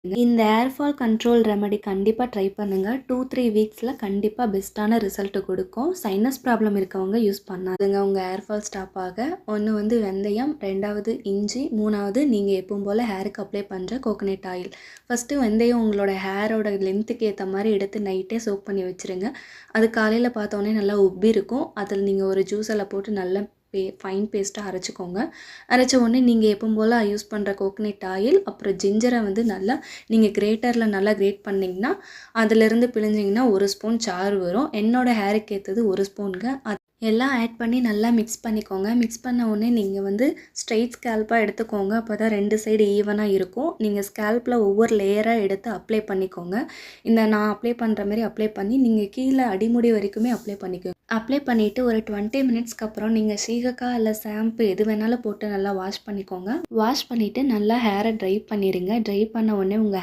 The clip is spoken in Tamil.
இந்த ஹேர் ஃபால் கண்ட்ரோல் ரெமெடி கண்டிப்பாக ட்ரை பண்ணுங்கள். 2-3 வீக்ஸில் கண்டிப்பாக பெஸ்ட்டான ரிசல்ட்டு கொடுக்கும். சைனஸ் ப்ராப்ளம் இருக்கவங்க யூஸ் பண்ணாதுங்க உங்கள் ஹேர் ஃபால் ஸ்டாப் ஆக. ஒன்று வந்து வெந்தயம், 2வது இஞ்சி, 3வது நீங்கள் எப்பவும் போல் ஹேருக்கு அப்ளை பண்ணுற கோகனட் ஆயில். ஃபஸ்ட்டு வெந்தயம் உங்களோட ஹேரோட லென்த்துக்கு ஏற்ற மாதிரி எடுத்து நைட்டே சோக் பண்ணி வச்சுருங்க. அது காலையில் பார்த்தோன்னே நல்லா உப்பி இருக்கும். அதில் நீங்கள் ஒரு ஜூஸில் போட்டு நல்லா ஃபைன் பேஸ்ட்டாக அரைச்சிக்கோங்க. அரைச்ச உடனே நீங்கள் எப்பவும் போல் யூஸ் பண்ணுற கோகனட் ஆயில் அப்புறம் ஜிஞ்சரை வந்து நல்லா நீங்கள் கிரேட்டரில் நல்லா கிரேட் பண்ணிங்கன்னா அதிலிருந்து பிழிஞ்சிங்கன்னா 1 ஸ்பூன் சாறு வரும். என்னோடய ஹேருக்கு ஏற்றது 1 ஸ்பூனுங்க. எல்லாம் ஆட் பண்ணி நல்லா மிக்ஸ் பண்ணிக்கோங்க. மிக்ஸ் பண்ண உடனே நீங்கள் வந்து ஸ்ட்ரெயிட் ஸ்கேல்ப்பாக எடுத்துக்கோங்க. அப்போ தான் 2 சைடு ஈவனாக இருக்கும். நீங்கள் ஸ்கேல்ப்பில் ஒவ்வொரு லேயராக எடுத்து அப்ளை பண்ணிக்கோங்க. இந்த நான் அப்ளை பண்ணுற மாதிரி அப்ளை பண்ணி நீங்கள் கீழே அடிமுடி வரைக்குமே அப்ளை பண்ணிக்கோங்க. அப்ளை பண்ணிவிட்டு ஒரு 20 மினிட்ஸ்க்கு அப்புறம் நீங்கள் சீகக்காய் இல்லை ஷாம்பு எது வேணாலும் போட்டு நல்லா வாஷ் பண்ணிக்கோங்க. வாஷ் பண்ணிவிட்டு நல்லா ஹேரை ட்ரை பண்ணிடுங்க. ட்ரை பண்ண உடனே உங்கள்